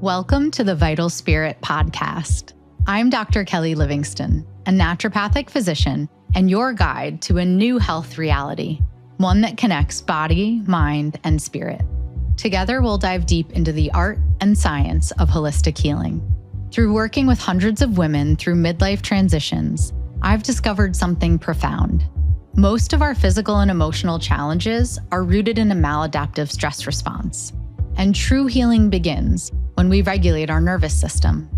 Welcome to the Vital Spirit podcast. I'm Dr. Kelly Livingston, a naturopathic physician and your guide to a new health reality, one that connects body, mind, and spirit. Together, we'll dive deep into the art and science of holistic healing. Through working with hundreds of women through midlife transitions, I've discovered something profound. Most of our physical and emotional challenges are rooted in a maladaptive stress response. And true healing begins when we regulate our nervous system.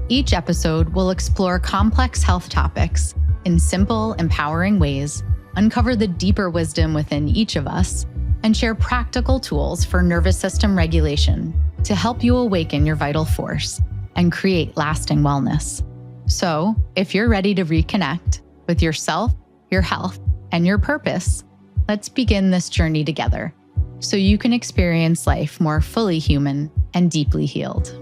Each episode will explore complex health topics in simple, empowering ways, uncover the deeper wisdom within each of us, and share practical tools for nervous system regulation to help you awaken your vital force and create lasting wellness. So, if you're ready to reconnect with yourself, your health, and your purpose, let's begin this journey together so you can experience life more fully human and deeply healed.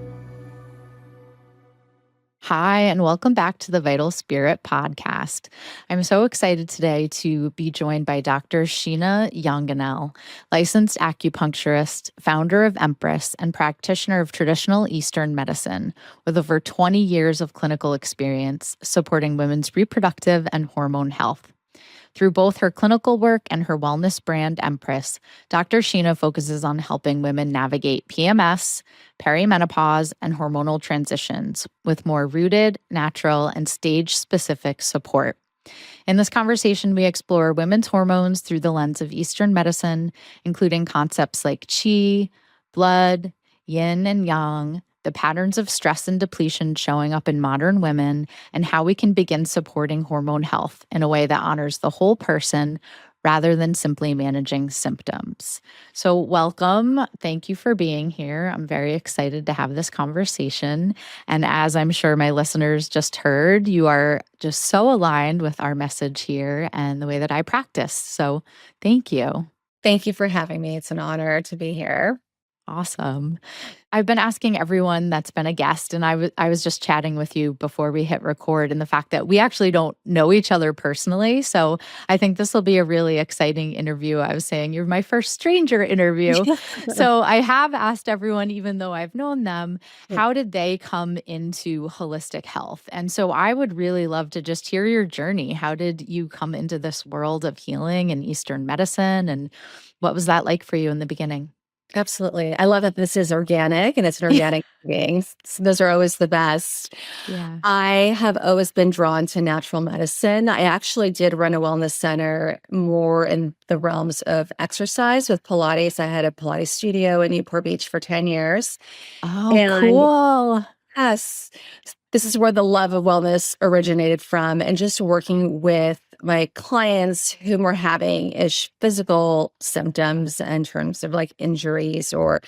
Hi, and welcome back to the Vital Spirit podcast. I'm so excited today to be joined by Dr. Sheena Jongeneel, licensed acupuncturist, founder of Empress, and practitioner of traditional Eastern medicine with over 20 years of clinical experience supporting women's reproductive and hormone health. Through both her clinical work and her wellness brand, Empress, Dr. Sheena focuses on helping women navigate PMS, perimenopause, and hormonal transitions with more rooted, natural, and stage-specific support. In this conversation, we explore women's hormones through the lens of Eastern medicine, including concepts like qi, blood, yin and yang, the patterns of stress and depletion showing up in modern women, and how we can begin supporting hormone health in a way that honors the whole person rather than simply managing symptoms. So welcome. Thank you for being here. I'm very excited to have this conversation. And as I'm sure my listeners just heard, you are just so aligned with our message here and the way that I practice. So thank you. Thank you for having me. It's an honor to be here. Awesome. I've been asking everyone that's been a guest, and I was just chatting with you before we hit record, and the fact that we actually don't know each other personally. So I think this will be a really exciting interview. I was saying you're my first stranger interview. So I have asked everyone, even though I've known them, how did they come into holistic health? And so I would really love to just hear your journey. How did you come into this world of healing and Eastern medicine? And what was that like for you in the beginning? Absolutely. I love that this is organic and it's an organic being. Those are always the best. Yeah. I have always been drawn to natural medicine. I actually did run a wellness center more in the realms of exercise with Pilates. I had a Pilates studio in Newport Beach for 10 years. Oh, And cool. yes, this is where the love of wellness originated from, and just working with my clients whom were having physical symptoms in terms of like injuries or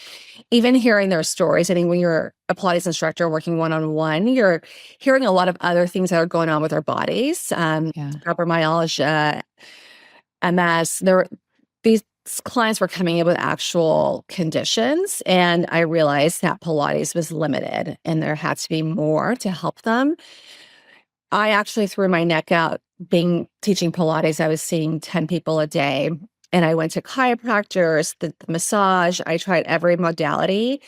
even hearing their stories. I think when you're a Pilates instructor working one-on-one, you're hearing a lot of other things that are going on with our bodies, fibromyalgia, MS. These clients were coming in with actual conditions, and I realized that Pilates was limited and there had to be more to help them. I actually threw my neck out teaching Pilates. I was seeing 10 people a day, and I went to chiropractors, the massage. I tried every modality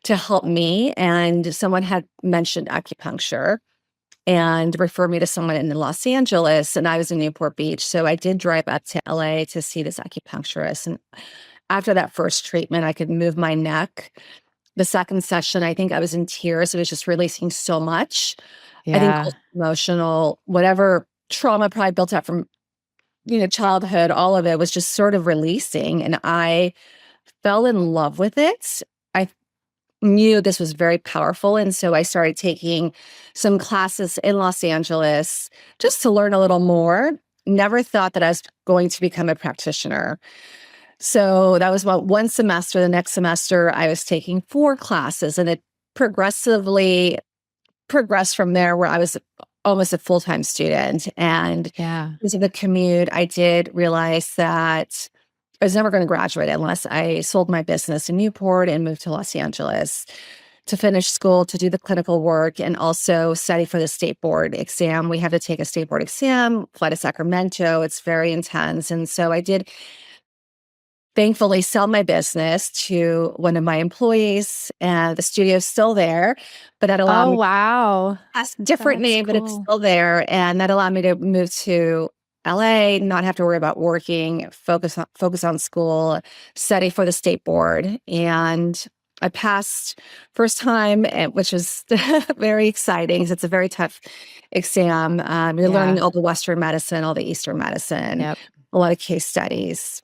to help me, and someone had mentioned acupuncture and referred me to someone in Los Angeles, and I was in Newport Beach. So I did drive up to L.A. to see this acupuncturist. And after that first treatment, I could move my neck. The second session, I think I was in tears. It was just releasing so much. I think Yeah. emotional, whatever trauma probably built up from, childhood, all of it was just sort of releasing. And I fell in love with it. I knew this was very powerful. And so I started taking some classes in Los Angeles just to learn a little more. Never thought that I was going to become a practitioner. So that was about one semester. The next semester, I was taking 4 classes, and it progressively progressed from there, where I was almost a full-time student. And because of the commute, I did realize that I was never going to graduate unless I sold my business in Newport and moved to Los Angeles to finish school, to do the clinical work, and also study for the state board exam. We have to take a state board exam, fly to Sacramento. It's very intense. And so I did thankfully sell my business to one of my employees, and the studio's still there, but that allowed Oh, me wow. has a different That's name, but it's cool. still there, and that allowed me to move to LA, not have to worry about working, focus on school, study for the state board, and I passed first time, which was very exciting 'cause it's a very tough exam. You're learning Yeah. all the Western medicine, all the Eastern medicine, Yep. a lot of case studies.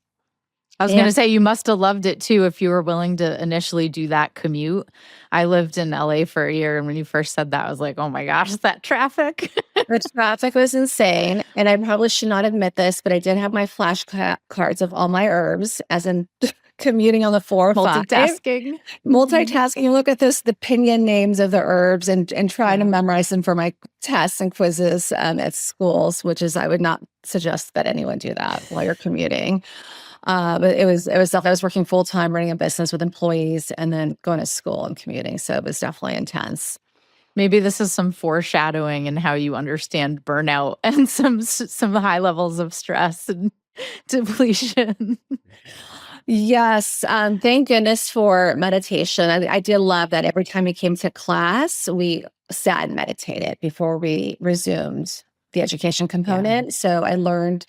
I was And gonna say you must have loved it too if you were willing to initially do that commute. I lived in LA for a year, and when you first said that, I was like, "Oh my gosh, that traffic." the traffic was insane, and I probably should not admit this, but I did have my cards of all my herbs, as in commuting on the 405. Multitasking. Mhm. Multitasking, you look at the opinion names of the herbs and trying to Yeah. memorize them for my tests and quizzes, at schools, which is I would not suggest that anyone do that while you're commuting. But it was stuff I was working full time, running a business with employees, and then going to school and commuting, so it was definitely intense. Maybe this is some foreshadowing in how you understand burnout and some high levels of stress and depletion. Yes, thank goodness for meditation. I did love that every time we came to class, we sat and meditated before we resumed the education Yeah. component. So I learned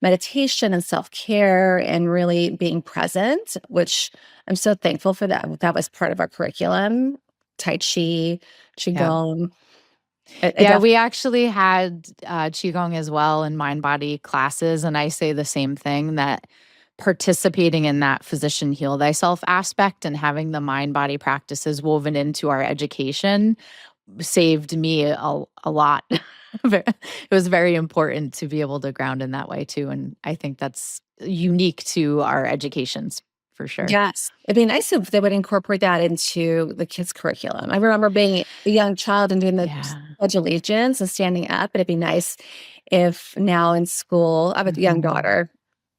meditation and self-care and really being present, which I'm so thankful for that. That was part of our curriculum. Tai Chi, Yeah. Qigong. Yeah, we actually had, Qigong as well in mind body classes, and I say the same thing that participating in that physician heal thyself aspect and having the mind body practices woven into our education saved me a lot. It was very important to be able to ground in that way too, and I think that's unique to our educations for sure. Yes. It'd be nice if they would incorporate that into the kids' curriculum. I remember being a young child and doing the Yeah. Pledge of Allegiance and standing up, but it'd be nice if now in school, I have a young Mhm. daughter,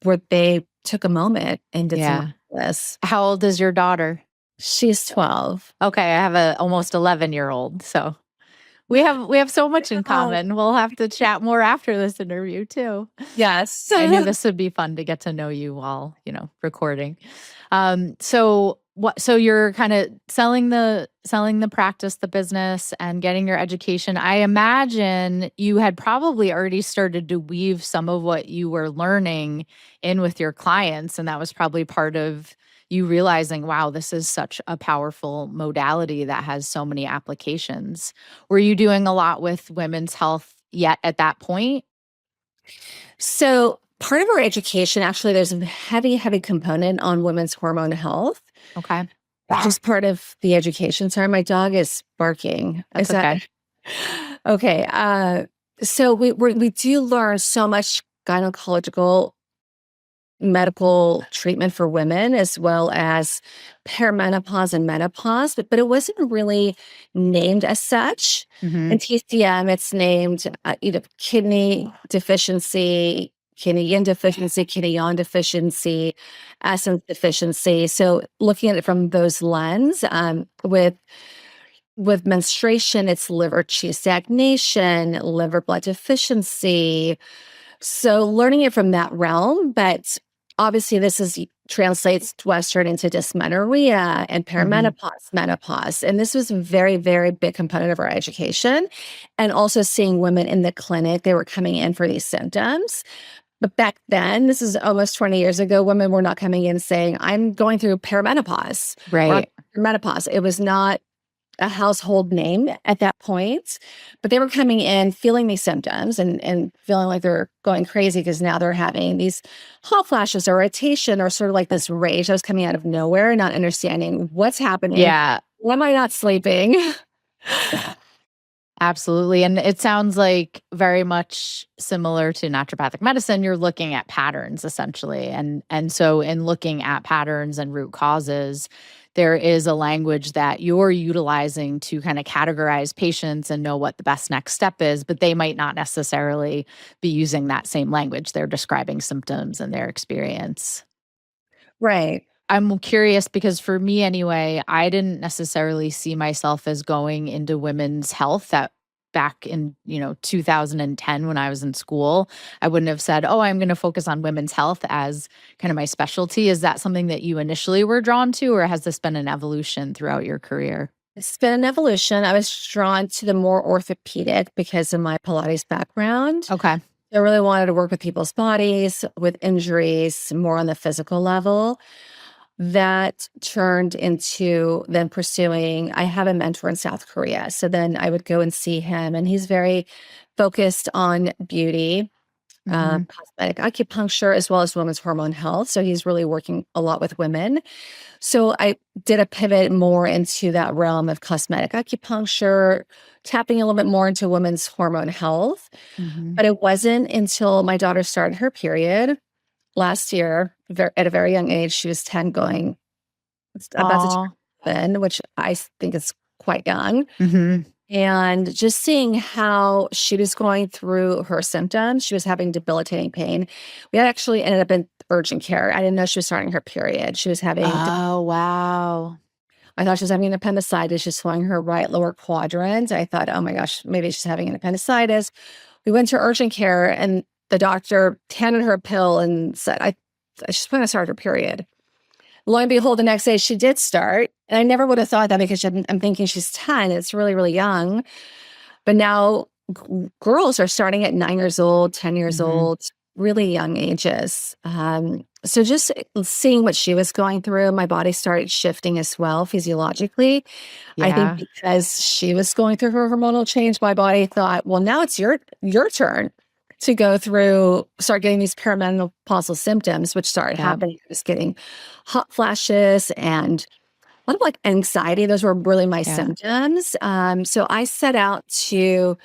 where they took a moment and did some Yeah. of this. How old is your daughter? She's 12. Okay, I have a almost 11-year-old, so we have so much in Oh, common. We'll have to chat more after this interview too. yes. I knew this would be fun to get to know you while, recording. So you're kind of selling the practice, the business and getting your education. I imagine you had probably already started to weave some of what you were learning in with your clients, and that was probably part of you realizing, wow, this is such a powerful modality that has so many applications. Were you doing a lot with women's health yet at that point? So part of our education, actually, there's a heavy, heavy component on women's hormone health. Okay. Just part of the education. Sorry, my dog is barking. Is That's that okay. okay? So we do learn so much gynecological medical treatment for women, as well as perimenopause and menopause, but it wasn't really named as such. In Mhm. TCM, it's named kidney deficiency, kidney yin deficiency, kidney yang deficiency, essence deficiency. So looking at it from those lens, with menstruation, it's liver chi stagnation, liver blood deficiency, so learning it from that realm, but obviously translates Western into dysmenorrhea and Mhm. perimenopause, menopause. And this was a very, very big component of our education. And also seeing women in the clinic, they were coming in for these symptoms. But back then, this is almost 20 years ago, women were not coming in saying, I'm going through perimenopause or I'm Right. menopause. It was not a household name at that point, but they were coming in feeling these symptoms and feeling like they're going crazy because now they're having these hot flashes or irritation or sort of like this rage that was coming out of nowhere, not understanding what's happening. Yeah, Why am I not sleeping? absolutely, and it sounds like very much similar to naturopathic medicine, you're looking at patterns essentially, and so in looking at patterns and root causes, there is a language that you're utilizing to kinda categorize patients and know what the best next step is, but they might not necessarily be using that same language. They're describing symptoms and their experience. Right. I'm curious because for me anyway, I didn't necessarily see myself as going into women's health back in, 2010 when I was in school, I wouldn't have said, oh, I'm going to focus on women's health as kind of my specialty. Is that something that you initially were drawn to, or has this been an evolution throughout your career? It's been an evolution. I was drawn to the more orthopedic because of my Pilates background. Okay. I really wanted to work with people's bodies, with injuries, more on the physical level. That turned into then pursuing, I have a mentor in South Korea. So then I would go and see him, and he's very focused on beauty, Hmm. cosmetic acupuncture, as well as women's hormone health. So he's really working a lot with women. So I did a pivot more into that realm of cosmetic acupuncture, tapping a little bit more into women's hormone health. Hmm. But it wasn't until my daughter started her period last year, at a very young age. She was 10 going about to turn Oh. 11, which I think is quite young. Hmm. And just seeing how she was going through her symptoms, she was having debilitating pain. We actually ended up in urgent care. I didn't know she was starting her period. She was having, Oh, wow. I thought she was having an appendicitis. She's swelling her right lower quadrant. I thought, oh my gosh, maybe she's having an appendicitis. We went to urgent care, and the doctor handed her a pill and said, she's going to start her period. Lo and behold, the next day she did start. And I never would have thought that because I'm thinking she's 10. It's really, really young. But now girls are starting at 9 years old, 10 years Hmm. old, really young ages. So just seeing what she was going through, my body started shifting as well physiologically. I think Yeah. because she was going through her hormonal change, my body thought, well, now it's your turn to go through, start getting these perimenopausal symptoms, which started Yeah. happening. I was getting hot flashes and a lot of like anxiety. Those were really my Yeah. symptoms. So I set out to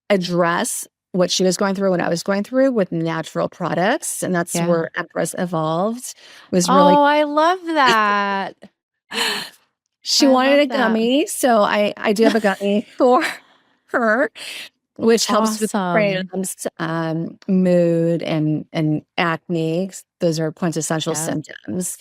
address what she was going through, what I was going through with natural products. And that's Yeah. where Empress evolved, was really Oh, I love that. she I wanted love a that. gummy. So I do have a gummy for her, which helps with Awesome. cramps, mood, and acne. Those are quintessential Yeah. symptoms.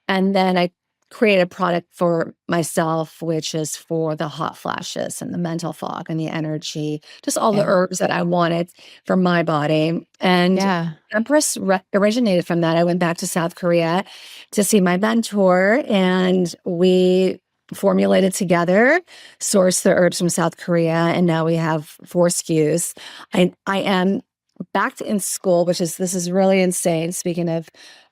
And then I create a product for myself, which is for the hot flashes and the mental fog and the energy, just all the Yeah. herbs that I wanted for my body. And Yeah. Empress originated from that. I went back to South Korea to see my mentor, and we formulated together, sourced the herbs from South Korea, and now we have 4 SKUs. I am back in school, this is really insane. Speaking of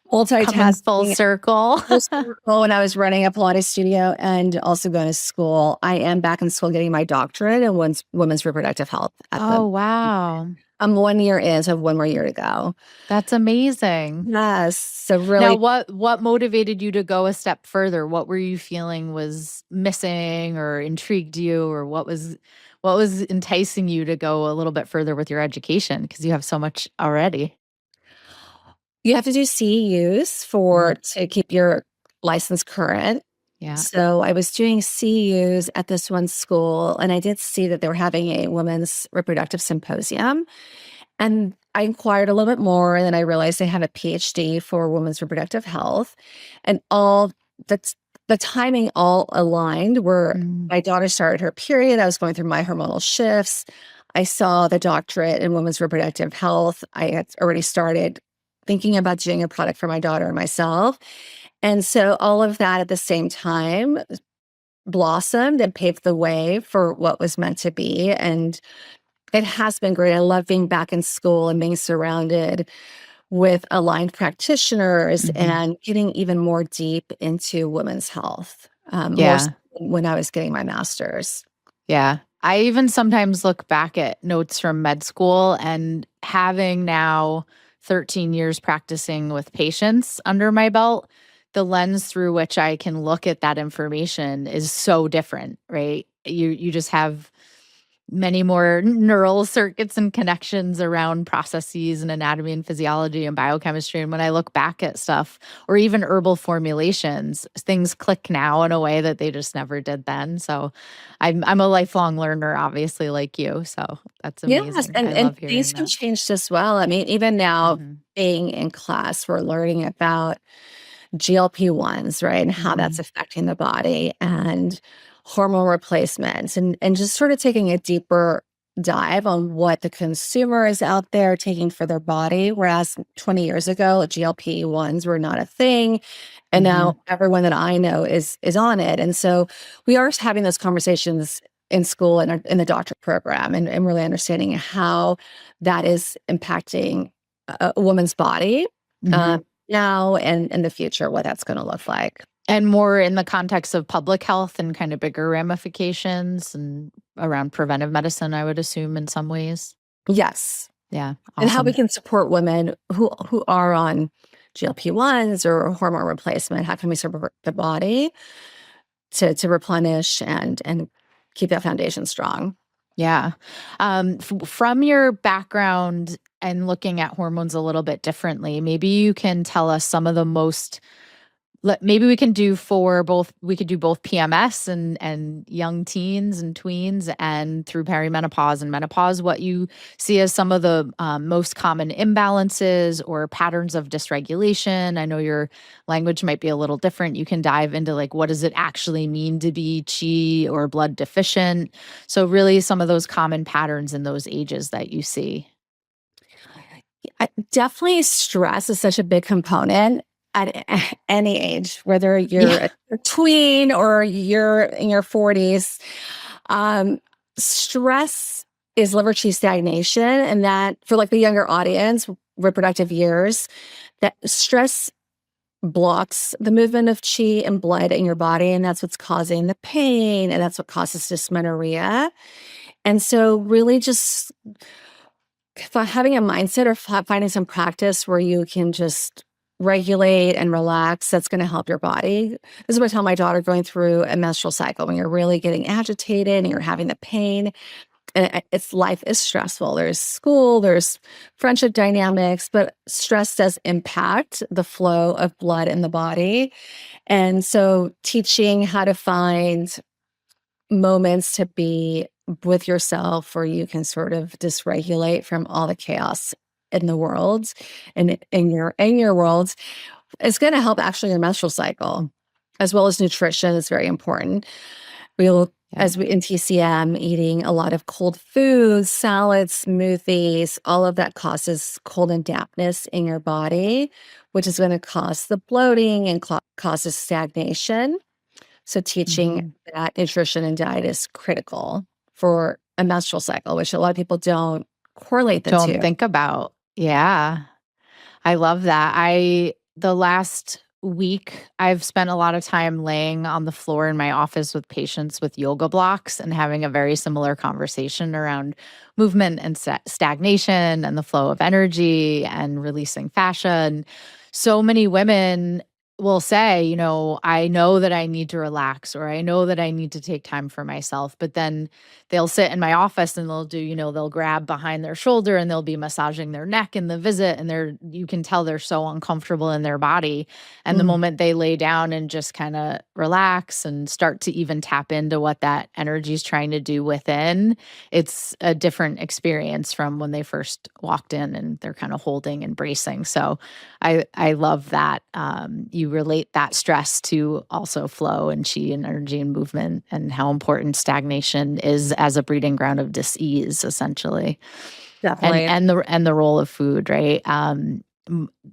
Coming full multitasking, circle. full circle, when I was running a Pilates studio and also going to school, I am back in school getting my doctorate in women's reproductive health at Oh, the wow. I'm 1 year in, so I have 1 more year to go. That's amazing. Yes, so Now, really what motivated you to go a step further? What were you feeling was missing or intrigued you, or what was enticing you to go a little bit further with your education because you have so much already? you have to do CEUs Mhm. to keep your license current. Yeah. So I was doing CEUs at this one school, and I did see that they were having a women's reproductive symposium. And I inquired a little bit more, and then I realized they had a PhD for women's reproductive health, and all that's the timing all aligned where Mm. my daughter started her period. I was going through my hormonal shifts. I saw the doctorate in women's reproductive health. I had already started thinking about doing a product for my daughter and myself. And so all of that at the same time blossomed and paved the way for what was meant to be. And it has been great. I love being back in school and being surrounded with aligned practitioners Mhm. and getting even more deep into women's health, more so Yeah. than when I was getting my master's. Yeah. I even sometimes look back at notes from med school and having now 13 years practicing with patients under my belt, the lens through which I can look at that information is so different, right? You just have many more neural circuits and connections around processes and anatomy and physiology and biochemistry. And when I look back at stuff or even herbal formulations, things click now in a way that they just never did then. So I'm a lifelong learner, obviously, like you. So that's Yes, amazing. I and love things hearing can that. change as well. I mean, even now Hmm. being in class, we're learning about GLP-1s, right? And how that's Hmm. affecting the body. And hormone replacements, and just sort of taking a deeper dive on what the consumer is out there taking for their body. Whereas 20 years ago, GLP-1s were not a thing. And Hmm. now everyone that I know is on it. And so we are having those conversations in school and in the doctorate program, and really understanding how that is impacting a woman's body Hmm. now and in the future, what that's going to look like. And more in the context of public health and kind of bigger ramifications and around preventive medicine, I would assume in some ways. Yes. Yeah, And how we awesome. can support women who are on GLP-1s or hormone replacement. How can we support the body to replenish and keep that foundation strong? Yeah. From your background and looking at hormones a little bit differently, maybe you can tell us some of the most maybe we can do for both we could do both PMS and young teens and tweens and through perimenopause and menopause, what you see as some of the most common imbalances or patterns of dysregulation. I know your language might be a little different. You can dive into like what does it actually mean to be chi or blood deficient. So really some of those common patterns in those ages that you see. Definitely stress is such a big component at any age, whether you're Yeah. a tween or you're in your 40s. Um, Stress is liver chi stagnation, and that for like the younger audience, reproductive years, that stress blocks the movement of chi and blood in your body, and that's what's causing the pain, and that's what causes dysmenorrhea. And so, really, just having a mindset or finding some practice where you can just regulate and relax, that's going to help your body. This is what I tell my daughter going through a menstrual cycle when you're really getting agitated and you're having the pain. And it's life is stressful. There's school, there's friendship dynamics, but stress does impact the flow of blood in the body. And so teaching how to find moments to be with yourself where you can sort of dysregulate from all the chaos in the world and in your world is going to help actually your menstrual cycle, as well as nutrition is very important. We'll Yeah. as we in TCM eating a lot of cold foods, salads, smoothies, all of that causes cold and dampness in your body, which is going to cause the bloating and causes stagnation. So teaching Mhm. that nutrition and diet is critical for a menstrual cycle, which a lot of people don't correlate the Don't two. think about. Yeah. I love that. The last week, I've spent a lot of time laying on the floor in my office with patients with yoga blocks and having a very similar conversation around movement and stagnation and the flow of energy and releasing fascia. And so many women will say, I know that I need to relax or I know that I need to take time for myself. But then they'll sit in my office and they'll grab behind their shoulder and they'll be massaging their neck in the visit. And you can tell they're so uncomfortable in their body. And the Mm, moment they lay down and just kind of relax and start to even tap into what that energy is trying to do within, it's a different experience from when they first walked in and they're kind of holding and bracing. So I love that you relate that stress to also flow and chi and energy and movement and how important stagnation is as a breeding ground of dis-ease, essentially, and definitely. and the role of food, right?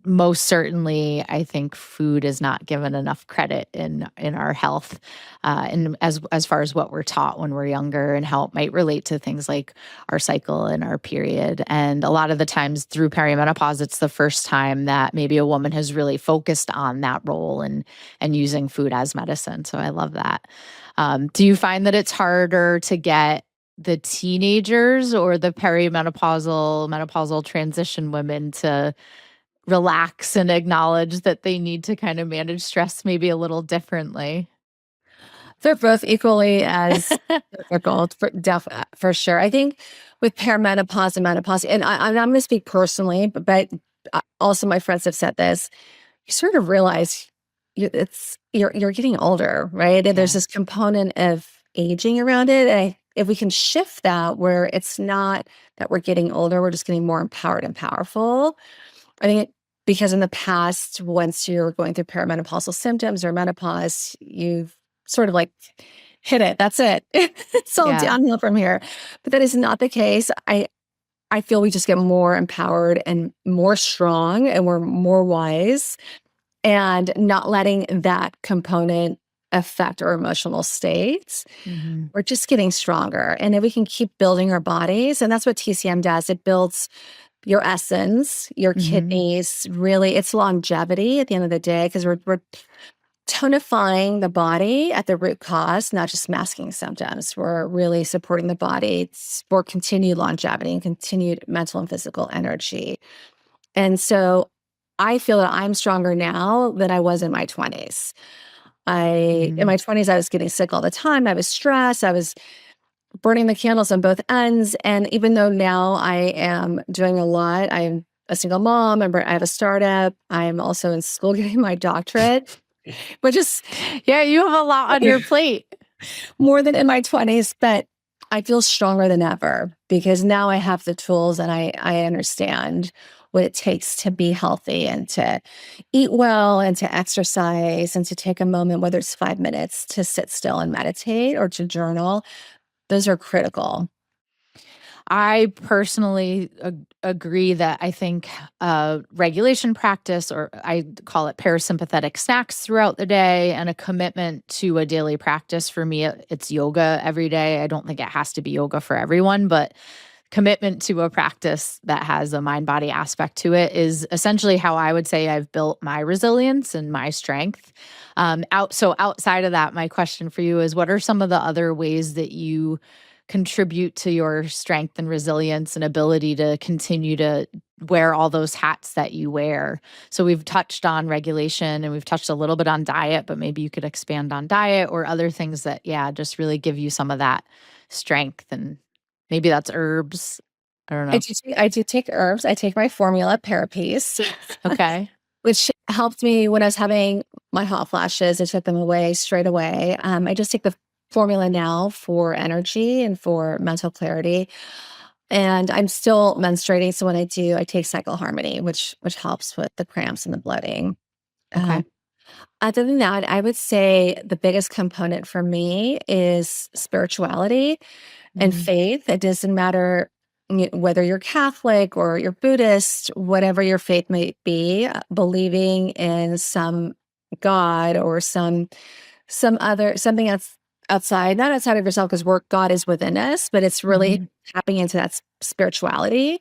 Most certainly, I think food is not given enough credit in our health, and as far as what we're taught when we're younger and how it might relate to things like our cycle and our period. And a lot of the times through perimenopause, it's the first time that maybe a woman has really focused on that role and using food as medicine. So I love that. Do you find that it's harder to get the teenagers or the menopausal transition women to relax and acknowledge that they need to kind of manage stress maybe a little differently? They're both equally as difficult for sure. I think with perimenopause and menopause, and I'm going to speak personally, but also my friends have said this. You sort of realize you're getting older, right? And there's Yeah. this component of aging around it. And if we can shift that, where it's not that we're getting older, we're just getting more empowered and powerful. I think because in the past, once you're going through perimenopausal symptoms or menopause, you've sort of like hit it. That's it. It's all Yeah. downhill from here. But that is not the case. I feel we just get more empowered and more strong, and we're more wise, and not letting that component affect our emotional states. Hmm. We're just getting stronger. And if we can keep building our bodies, and that's what TCM does, it builds your essence, your Hmm. kidneys, really, it's longevity at the end of the day, because we're tonifying the body at the root cause, not just masking symptoms. We're really supporting the body for continued longevity and continued mental and physical energy. And so I feel that I'm stronger now than I was in my 20s. In Hmm. my 20s, I was getting sick all the time. I was stressed. I was burning the candles on both ends. And even though now I am doing a lot, I'm a single mom, I have a startup. I'm also in school getting my doctorate, which is Yeah, you have a lot on your plate. more than in my 20s, but I feel stronger than ever because now I have the tools, and I understand what it takes to be healthy and to eat well and to exercise and to take a moment, whether it's 5 minutes, to sit still and meditate or to journal. Those are critical. I personally agree that I think regulation practice, or I call it parasympathetic snacks throughout the day, and a commitment to a daily practice. For me, it's yoga every day. I don't think it has to be yoga for everyone, but commitment to a practice that has a mind body aspect to it is essentially how I would say I've built my resilience and my strength. So outside of that, my question for you is, what are some of the other ways that you contribute to your strength and resilience and ability to continue to wear all those hats that you wear? So we've touched on regulation and we've touched a little bit on diet, but maybe you could expand on diet or other things that, yeah, just really give you some of that strength. And maybe that's herbs. I don't know. I do take herbs. I take my formula Parapeace, Okay. which helped me when I was having my hot flashes. I took them away straight away. I just take the formula now for energy and for mental clarity. And I'm still menstruating, so when I do, I take Cycle Harmony, which helps with the cramps and the bloating. Okay. Um, Other than that, I would say the biggest component for me is spirituality and Mhm. faith. It doesn't matter whether you're Catholic or you're Buddhist, whatever your faith may be, believing in some God or something that's outside, not outside of yourself, because work God is within us, but it's really Mhm. tapping into that spirituality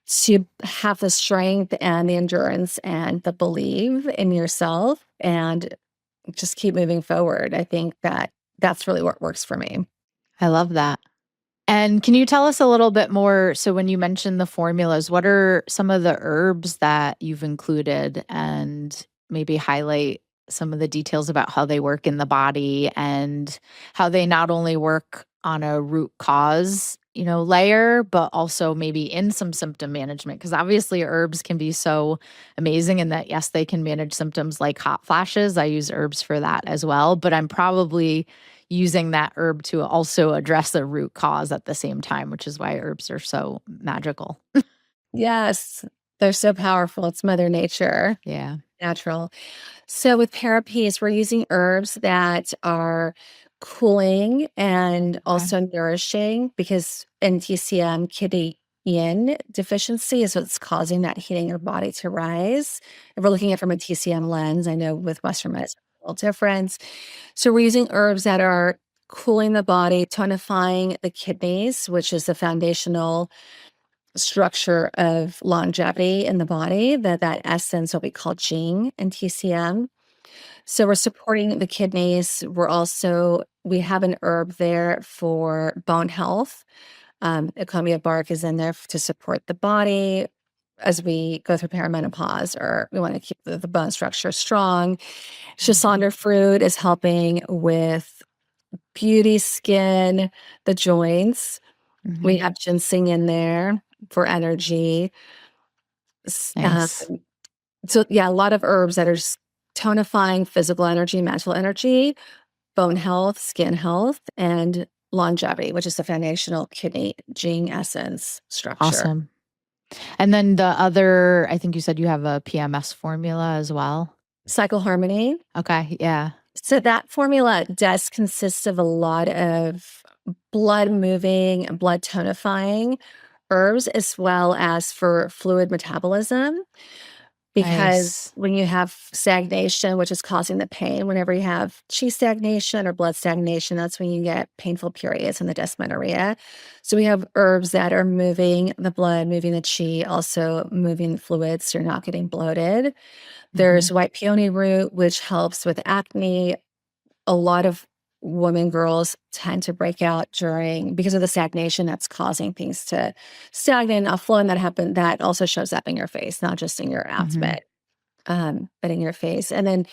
to have the strength and the endurance and the believe in yourself and just keep moving forward. I think that that's really what works for me. I love that. And can you tell us a little bit more? So, when you mentioned the formulas, what are some of the herbs that you've included, and maybe highlight some of the details about how they work in the body and how they not only work on a root cause, layer, but also maybe in some symptom management? Because obviously, herbs can be so amazing in that, yes, they can manage symptoms like hot flashes. I use herbs for that as well, but I'm probably using that herb to also address the root cause at the same time, which is why herbs are so magical. Yes, they're so powerful. It's Mother Nature, Yeah. natural. So with Parapeace, we're using herbs that are cooling and Okay. also nourishing, because in TCM, kidney yin deficiency is what's causing that heat in your body to rise. If we're looking at it from a TCM lens, I know with Western medicine, it's a little different. So we're using herbs that are cooling the body, tonifying the kidneys, which is the foundational structure of longevity in the body, that essence, what we call Jing in TCM. So we're supporting the kidneys. We have an herb there for bone health. Ecomia bark is in there to support the body as we go through perimenopause, or we want to keep the bone structure strong. Mhm. Schisonder fruit is helping with beauty, skin, the joints. We Mhm. have ginseng in there for energy. S Nice. So, yeah, a lot of herbs that are just tonifying physical energy, mental energy, bone health, skin health, and longevity, which is the foundational kidney Jing essence structure. Awesome. And then the other, I think you said you have a PMS formula as well. Cycle Harmony. Okay. Yeah. So that formula does consist of a lot of blood moving and blood tonifying herbs, as well as for fluid metabolism. Because Nice. when you have stagnation, which is causing the pain, whenever you have chi stagnation or blood stagnation, that's when you get painful periods and the dysmenorrhea. So we have herbs that are moving the blood, moving the chi, also moving the fluids so you're not getting bloated. Hmm. There's white peony root, which helps with acne. A lot of women, girls tend to break out during because of the stagnation that's causing things to stagnate and outflow, and that also shows up in your face, not just in your Hmm. abdomen, but in your face. And then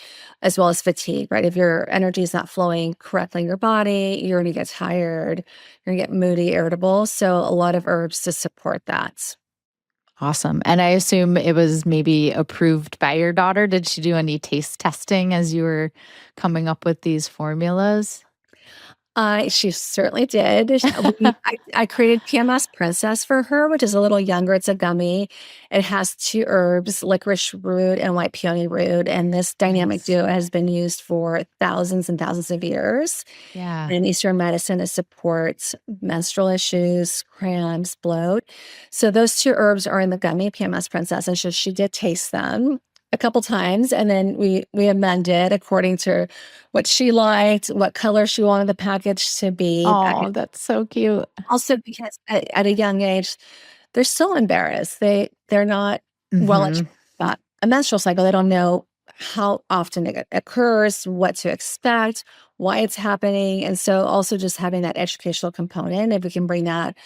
as well as fatigue, right? If your energy is not flowing correctly in your body, you're gonna get tired, you're gonna get moody, irritable. So a lot of herbs to support that. Awesome. And I assume it was maybe approved by your daughter. Did she do any taste testing as you were coming up with these formulas? She certainly did. I created PMS Princess for her, which is a little younger. It's a gummy. It has 2 herbs, licorice root and white peony root, and this dynamic Nice. duo has been used for thousands and thousands of years Yeah. in Eastern medicine to support menstrual issues, cramps, bloat. So those 2 herbs are in the gummy, PMS Princess, and she did taste them a couple times, and then we amended according to what she liked, what color she wanted the package to be. Oh, that's so cute. Also because at a young age, they're still embarrassed. They're not well educated Hmm. about a menstrual cycle. They don't know how often it occurs, what to expect, why it's happening, and so also just having that educational component, if we can bring that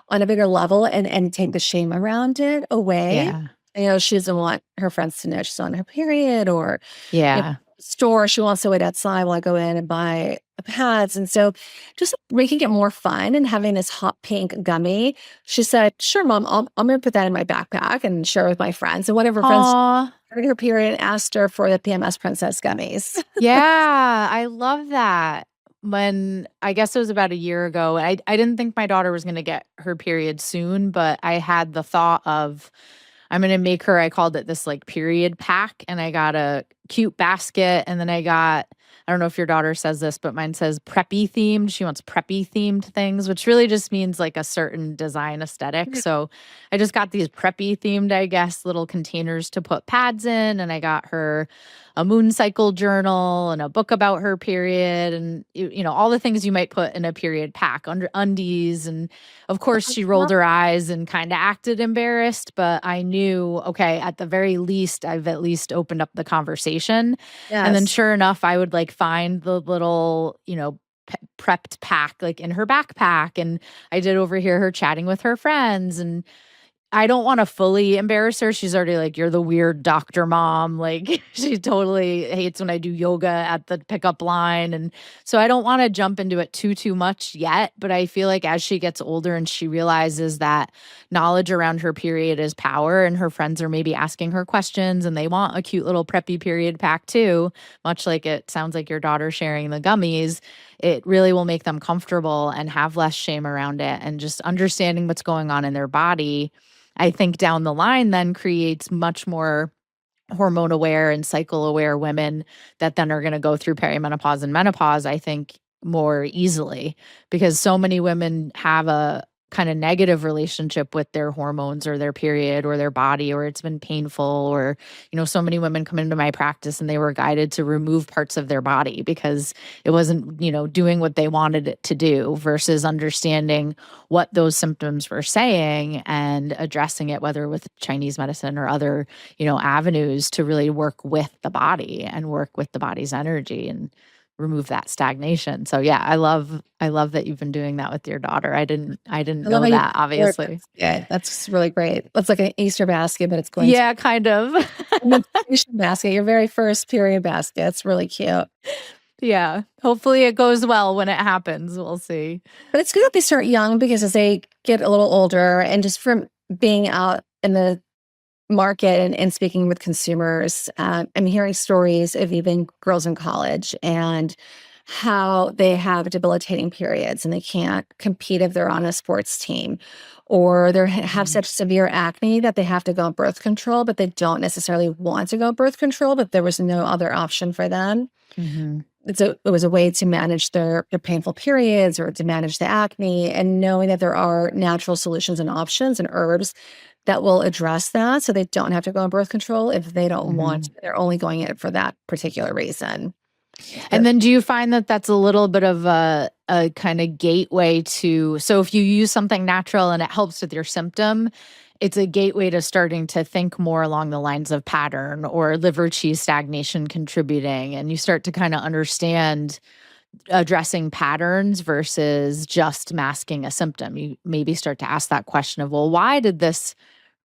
on a bigger level and take the shame around it away. Yeah. She doesn't want her friends to know she's on her period or, Yeah. store, she wants to wait outside while I go in and buy pads. And so just making it more fun and having this hot pink gummy, she said, "Sure, mom, I'm going to put that in my backpack and share with my friends." And one of her friends Aw. during her period asked her for the PMS Princess gummies. Yeah, I love that. When I guess it was about a year ago, I didn't think my daughter was gonna get her period soon, but I had the thought of I'm gonna make her I called it this, like, period pack, and I got a cute basket, and then I don't know if your daughter says this, but mine says preppy themed. She wants preppy themed things, which really just means, like, a certain design aesthetic, so I just got these preppy themed, I guess, little containers to put pads in, and I got her a moon cycle journal and a book about her period and all the things you might put in a period pack under undies. And of course she rolled her eyes and kind of acted embarrassed, but I knew, okay, at the very least I've at least opened up the conversation. And then Yes. sure enough I would like find the little prepped pack like in her backpack, and I did overhear her chatting with her friends. And I don't wanna fully embarrass her. She's already like, "You're the weird doctor mom." Like, she totally hates when I do yoga at the pickup line, and so I don't wanna jump into it too much yet, but I feel like as she gets older and she realizes that knowledge around her period is power and her friends are maybe asking her questions and they want a cute little preppy period pack too, much like it sounds like your daughter sharing the gummies, it really will make them comfortable and have less shame around it, and just understanding what's going on in their body I think down the line then creates much more hormone aware and cycle aware women that then are going to go through perimenopause and menopause, I think, more easily because so many women have a kind of negative relationship with their hormones or their period or their body, or it's been painful, or so many women come into my practice and they were guided to remove parts of their body because it wasn't doing what they wanted it to do, versus understanding what those symptoms were saying and addressing it, whether with Chinese medicine or other avenues to really work with the body and work with the body's energy and remove that stagnation. So yeah, I love that you've been doing that with your daughter. I didn't I love know how you that obviously. basket. That's really great. That's like an Easter basket, but it's going to Yeah, kind of. a menstruation basket, your very first period basket. It's really cute. Yeah. Hopefully it goes well when it happens. We'll see. But it's good that they start young because as they get a little older and just from being out in the market and speaking with consumers, I'm hearing stories of even girls in college and how they have debilitating periods and they can't compete if they're on a sports team, or they have Mhm. such severe acne that they have to go on birth control, but they don't necessarily want to go on birth control, but there was no other option for them. Mhm. it was a way to manage their painful periods or to manage the acne, and knowing that there are natural solutions and options and herbs that will address that so they don't have to go on birth control if they don't want Mhm. to. They're only going in for that particular reason. And So then do you find that that's a little bit of a kind of gateway to, so if you use something natural and it helps with your symptom, it's a gateway to starting to think more along the lines of pattern or liver cheese stagnation contributing. And you start to kind of understand addressing patterns versus just masking a symptom. You maybe start to ask that question of, well, why did this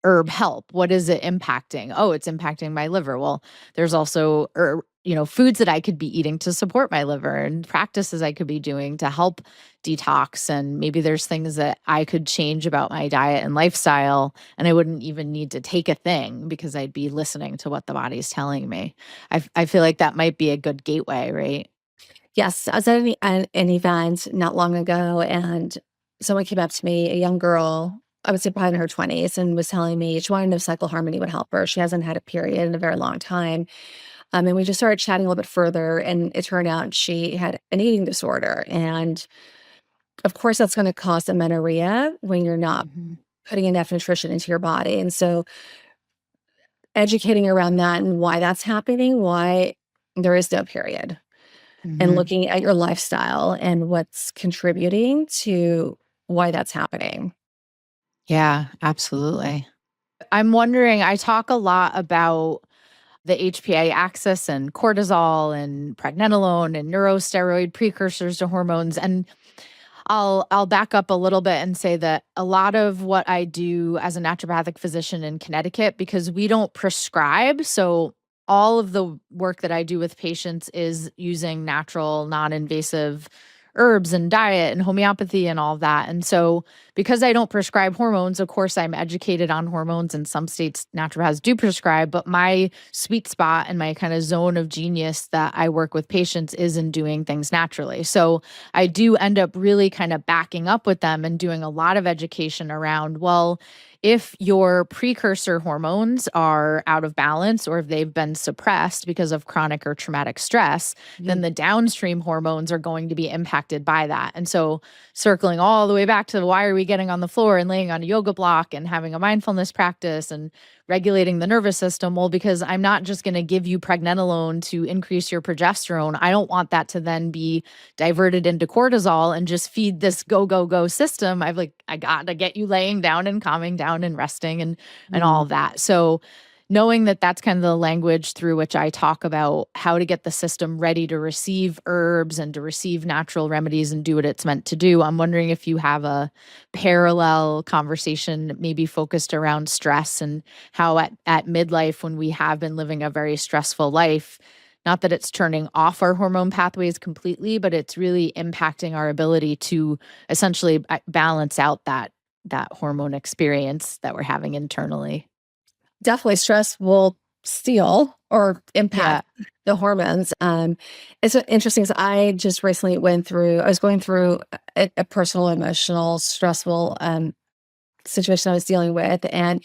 herb help? What is it impacting? Oh, it's impacting my liver. Well, there's also foods that I could be eating to support my liver and practices I could be doing to help detox. And maybe there's things that I could change about my diet and lifestyle, and I wouldn't even need to take a thing because I'd be listening to what the body's telling me. I feel like that might be a good gateway, right? yes, I was at an event not long ago, and someone came up to me, a young girl, I would say probably in her 20s, and was telling me she wanted to know if cycle harmony would help her. She hasn't had a period in a very long time. And we just started chatting a little bit further, and it turned out she had an eating disorder. And of course, that's going to cause amenorrhea when you're not Mhm. putting enough nutrition into your body. And so, educating around that and why that's happening, why there is no period, and Mhm. looking at your lifestyle and what's contributing to why that's happening. Yeah, absolutely. I'm wondering, I talk a lot about the HPA axis and cortisol and pregnenolone and neurosteroid precursors to hormones. And I'll back up a little bit and say that a lot of what I do as a naturopathic physician in Connecticut, because we don't prescribe, so all of the work that I do with patients is using natural, non-invasive herbs and diet and homeopathy and all of that. And so because I don't prescribe hormones, of course I'm educated on hormones. In some states naturopaths do prescribe, but my sweet spot and my kind of zone of genius that I work with patients is in doing things naturally. So I do end up really kind of backing up with them and doing a lot of education around, well, if your precursor hormones are out of balance or if they've been suppressed because of chronic or traumatic stress, then Mhm. the downstream hormones are going to be impacted by that. And so, circling all the way back to why are we getting on the floor and laying on a yoga block and having a mindfulness practice and regulating the nervous system? Well, because I'm not just going to give you pregnenolone to increase your progesterone. I don't want that to then be diverted into cortisol and just feed this go go go system. I got to get you laying down and calming down and resting and all Mm. of that. So knowing that that's kind of the language through which I talk about how to get the system ready to receive herbs and to receive natural remedies and do what it's meant to do. I'm wondering if you have a parallel conversation maybe focused around stress and how at midlife, when we have been living a very stressful life, not that it's turning off our hormone pathways completely, but it's really impacting our ability to essentially balance out that hormone experience that we're having internally. Definitely stress will steal or Yeah. impact the hormones. It's so interesting. So I just recently I was going through a personal, emotional, stressful situation I was dealing with. And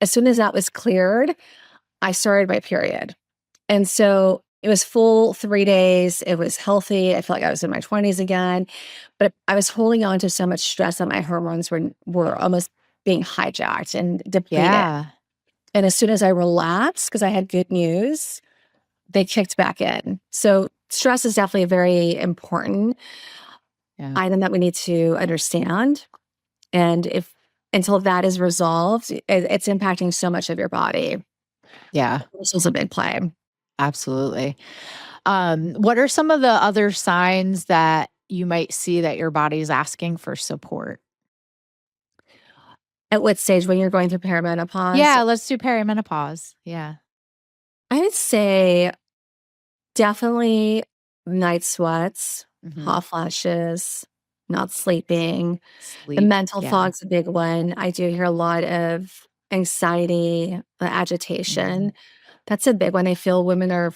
as soon as that was cleared, I started my period. And so it was full 3 days. It was healthy. I felt like I was in my 20s again. But I was holding on to so much stress that my hormones were almost being hijacked and depleted. Yeah. And as soon as I relaxed, because I had good news, they kicked back in. So stress is definitely a very important Yeah. item that we need to understand. And if until that is resolved, it's impacting so much of your body. Yeah. This was a big play. Absolutely. What are some of the other signs that you might see that your body's asking for support? At what stage when you're going through perimenopause? Yeah, let's do perimenopause. Yeah. I would say definitely night sweats, Mhm. hot flashes, not sleeping. The Sleep. mental Yeah. fog's a big one. I do hear a lot of anxiety, Mhm. agitation. That's a big one. I feel women are,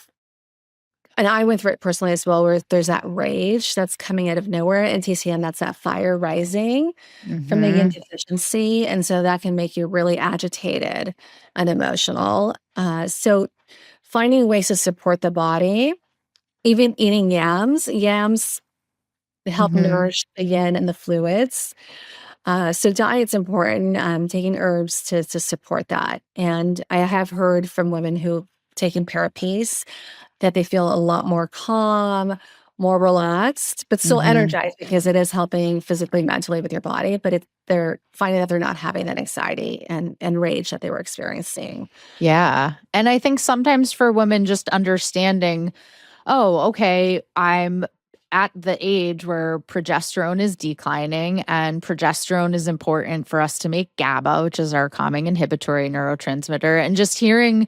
and I went through it personally as well, where there's that rage that's coming out of nowhere. And TCM, that's that fire rising from the yin Mhm. deficiency. And so that can make you really agitated and emotional. So finding ways to support the body even eating yams help Hmm. nourish the yin and the fluids. So diet's important, taking herbs to support that. And I have heard from women who've taken Parapese that they feel a lot more calm, more relaxed, but still Hmm. energized because it is helping physically, mentally with your body. But they're finding that they're not having that anxiety and rage that they were experiencing. Yeah. And I think sometimes for women, just understanding, oh, okay, I'm at the age where progesterone is declining, and progesterone is important for us to make GABA, which is our calming inhibitory neurotransmitter. And just hearing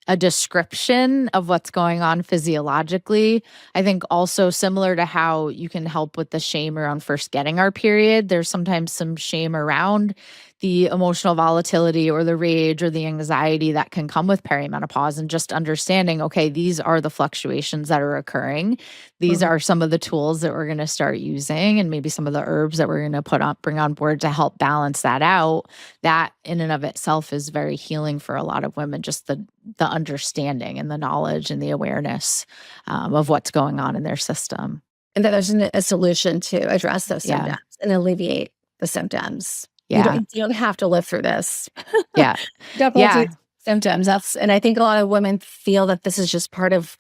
a description of what's going on physiologically. I think also similar to how you can help with the shame around first getting our period, there's sometimes some shame around the emotional volatility or the rage or the anxiety that can come with perimenopause, and just understanding, okay, these are the fluctuations that are occurring. These Mhm. are some of the tools that we're going to start using, and maybe some of the herbs that we're going to bring on board to help balance that out. That in and of itself is very healing for a lot of women, just the understanding and the knowledge and the awareness of what's going on in their system. And that there's a solution to address those Yeah. symptoms and alleviate the symptoms. Yeah. You don't have to live through this. Yeah. You don't have to live through Yeah. these symptoms. And I think a lot of women feel that this is just part of,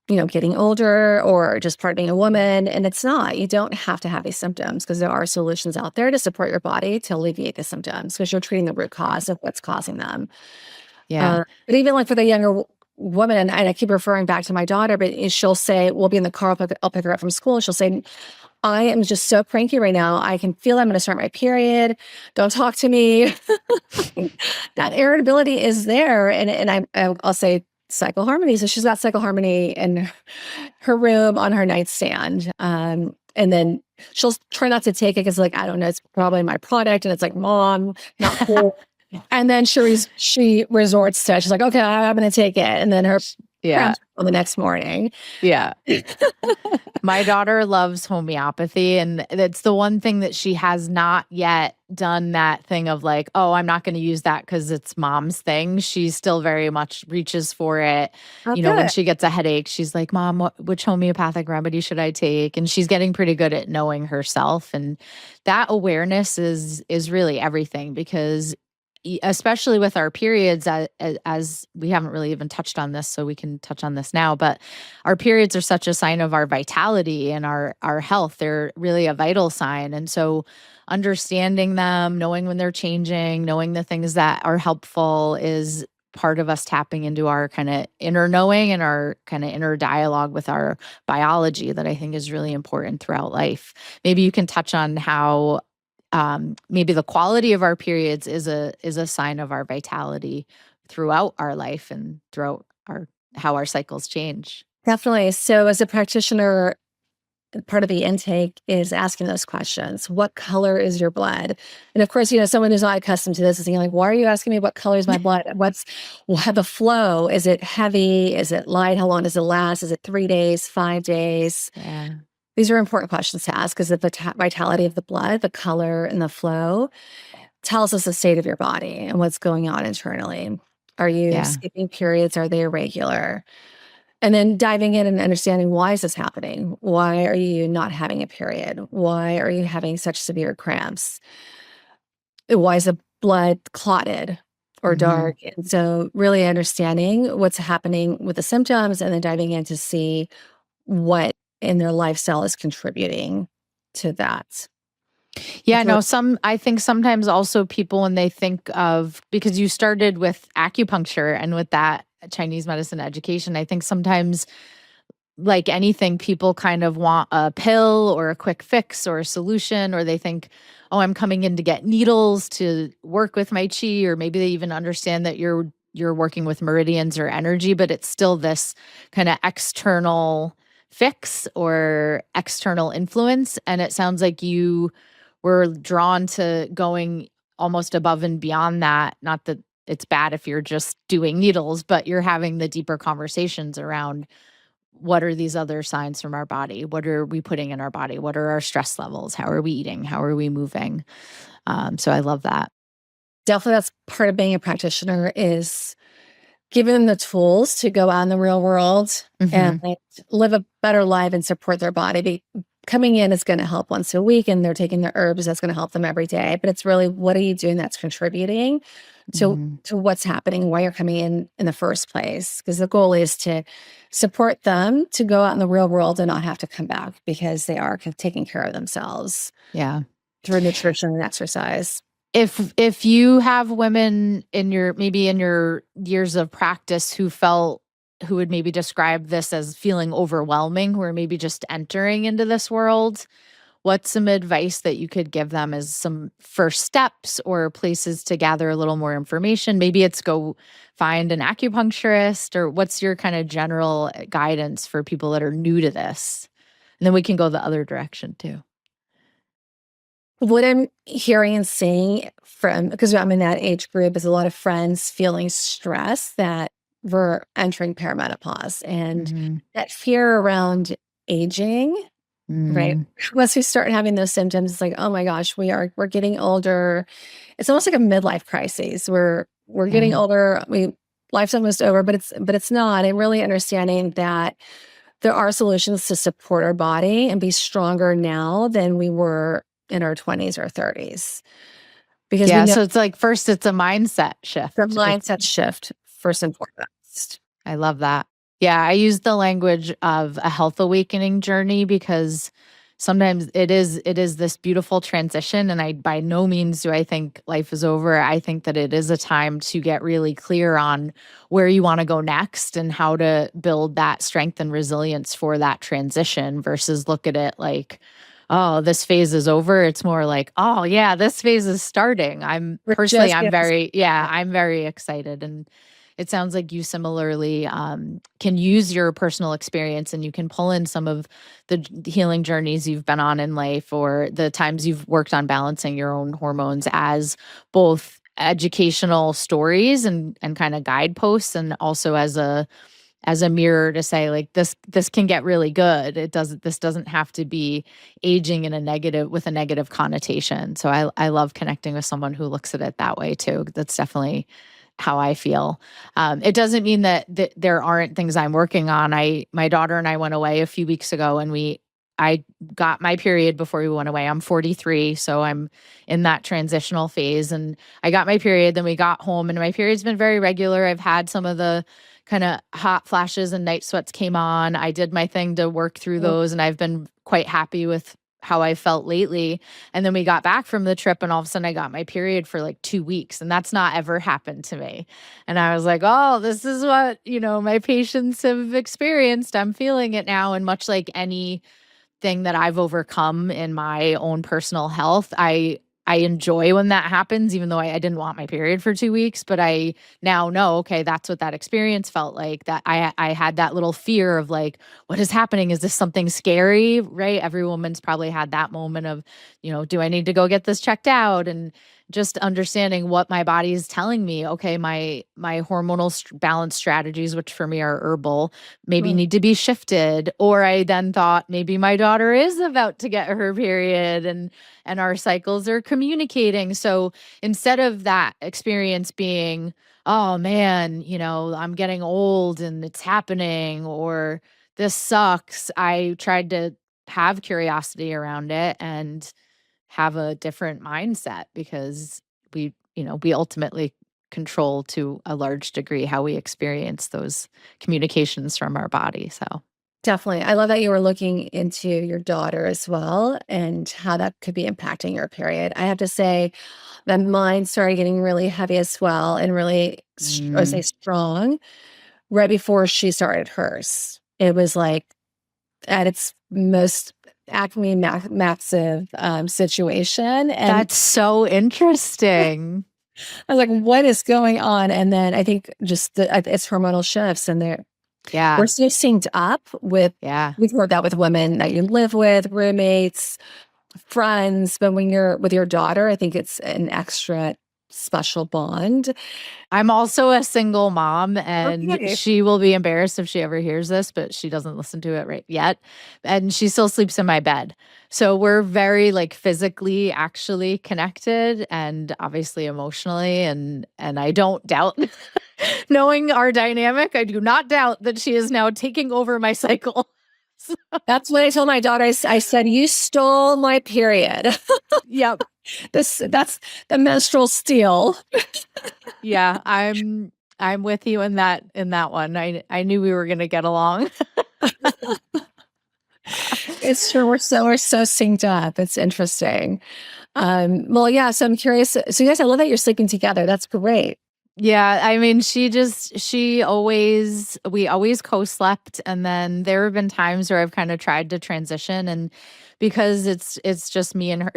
getting older or just part of being a woman. And it's not. You don't have to have these symptoms because there are solutions out there to support your body to alleviate the symptoms because you're treating the root cause of what's causing them. Yeah. But even like for the younger woman, and I keep referring back to my daughter, but she'll say, we'll be in the car, I'll pick her up from school. She'll say, I am just so cranky right now. I can feel I'm going to start my period. Don't talk to me. That irritability is there. I'll say cycle harmony. So she's got cycle harmony in her room on her nightstand. And then she'll try not to take it because, like, I don't know, it's probably my product. And it's like, Mom, not cool. And then she resorts to it. She's like, okay, I'm going to take it. And then her Yeah. cramps on the next morning. Yeah. My daughter loves homeopathy, and it's the one thing that she has not yet done that thing of like, oh, I'm not going to use that because it's mom's thing. She still very much reaches for it. Oh, When good. she gets a headache, she's like, Mom, which homeopathic remedy should I take? And she's getting pretty good at knowing herself. And that awareness is really everything, because especially with our periods, as we haven't really even touched on this, so we can touch on this now, but our periods are such a sign of our vitality and our health. They're really a vital sign. And so understanding them, knowing when they're changing, knowing the things that are helpful is part of us tapping into our kind of inner knowing and our kind of inner dialogue with our biology that I think is really important throughout life. Maybe you can touch on how maybe the quality of our periods is a sign of our vitality throughout our life and throughout our how our cycles change. Definitely. So, as a practitioner, part of the intake is asking those questions. What color is your blood? And of course, someone who's not accustomed to this is thinking, like, why are you asking me what color is my blood? What the flow? Is it heavy? Is it light? How long does it last? Is it 3 days, 5 days? Yeah. These are important questions to ask because the vitality of the blood, the color, and the flow tells us the state of your body and what's going on internally. Are you Yeah. skipping periods? Are they irregular? And then diving in and understanding, why is this happening? Why are you not having a period? Why are you having such severe cramps? Why is the blood clotted or Mhm. dark? And so really understanding what's happening with the symptoms and then diving in to see what in their lifestyle is contributing to that. Yeah, That's really no, I think sometimes also people when they think of, because you started with acupuncture and with that Chinese medicine education, I think sometimes, like anything, people kind of want a pill or a quick fix or a solution, or they think, oh, I'm coming in to get needles to work with my chi, or maybe they even understand that you're working with meridians or energy, but it's still this kind of external fix or external influence. And it sounds like you were drawn to going almost above and beyond that. Not that it's bad if you're just doing needles, but you're having the deeper conversations around, what are these other signs from our body? What are we putting in our body? What are our stress levels? How are we eating? How are we moving? So I love that. definitely that's part of being a practitioner is giving them the tools to go out in the real world and Mhm. live a better life and support their body. Coming in is going to help once a week, and they're taking their herbs. That's going to help them every day. But it's really, what are you doing that's contributing to Mhm. what's happening, why you're coming in the first place? Because the goal is to support them to go out in the real world and not have to come back, because they are taking care of themselves Yeah. through nutrition and exercise. If you have women in your maybe in your years of practice who would maybe describe this as feeling overwhelming, who are maybe just entering into this world, what's some advice that you could give them as some first steps or places to gather a little more information? Maybe it's go find an acupuncturist, or what's your kind of general guidance for people that are new to this? And then we can go the other direction too. What I'm hearing and seeing from, because I'm in that age group, is a lot of friends feeling stress that we're entering perimenopause, and Mhm. that fear around aging, right? Mm. Once we start having those symptoms, it's like, oh my gosh, we're getting older. It's almost like a midlife crisis. We're getting Yeah. older. Life's almost over, but it's not. And really understanding that there are solutions to support our body and be stronger now than we were in our 20s or 30s, because we Yeah, know so it's like first it's a mindset the shift. mindset shift first and foremost. I love that. Yeah, I use the language of a health awakening journey because sometimes it is this beautiful transition, and I by no means do I think life is over. I think that it is a time to get really clear on where you want to go next and how to build that strength and resilience for that transition versus look at it like, oh, this phase is over. It's more like, oh yeah, this phase is starting. I'm We're personally just I'm getting very yeah, started. I'm very excited, and it sounds like you similarly can use your personal experience and you can pull in some of the healing journeys you've been on in life or the times you've worked on balancing your own hormones as both educational stories and kind of guideposts, and also as a mirror to say like this can get really good. This doesn't have to be aging in a negative with a negative connotation. So I love connecting with someone who looks at it that way too. That's definitely how I feel. It doesn't mean that there aren't things I'm working on. My daughter and I went away a few weeks ago, and I got my period before we went away. I'm 43, so I'm in that transitional phase, and I got my period. Then we got home, and my period's been very regular. I've had some of the kind of hot flashes and night sweats came on. I did my thing to work through Mm, those, and I've been quite happy with how I felt lately. And then we got back from the trip, and all of a sudden I got my period for like 2 weeks, and that's not ever happened to me. And I was like, oh, this is what, my patients have experienced. I'm feeling it now. And much like any thing that I've overcome in my own personal health. I enjoy when that happens, even though I didn't want my period for 2 weeks. But I now know, okay, that's what that experience felt like. That I had that little fear of like, what is happening? Is this something scary? Right? Every woman's probably had that moment of, do I need to go get this checked out? And just understanding what my body is telling me. Okay, my hormonal balance strategies, which for me are herbal, maybe mm, need to be shifted. Or I then thought maybe my daughter is about to get her period, and our cycles are communicating. So instead of that experience being, oh man, I'm getting old and it's happening, or this sucks, I tried to have curiosity around it and have a different mindset because we ultimately control to a large degree how we experience those communications from our body. So, definitely. I love that you were looking into your daughter as well and how that could be impacting your period. I have to say that mine started getting really heavy as well, and really, I would say, mm, strong right before she started hers. It was like at its most acne massive situation. And that's so interesting. I was like, what is going on? And then I think just it's hormonal shifts, and we're Yeah. so synced up with, Yeah. we've heard that with women that you live with, roommates, friends. But when you're with your daughter, I think it's an extra special bond. I'm also a single mom, and Okay. she will be embarrassed if she ever hears this, but she doesn't listen to it right yet. And she still sleeps in my bed. So we're very like physically actually connected and obviously emotionally, and I don't doubt Knowing our dynamic, I do not doubt that she is now taking over my cycle. That's what I told my daughter. I said, you stole my period. Yep. That's the menstrual steal. Yeah, I'm with you in that one. I knew we were going to get along. It's true. We're so synced up. It's interesting. Well, yeah. So I'm curious. So you guys, I love that you're sleeping together. That's great. Yeah, I mean, we always co-slept, and then there have been times where I've kind of tried to transition, and because it's just me and her,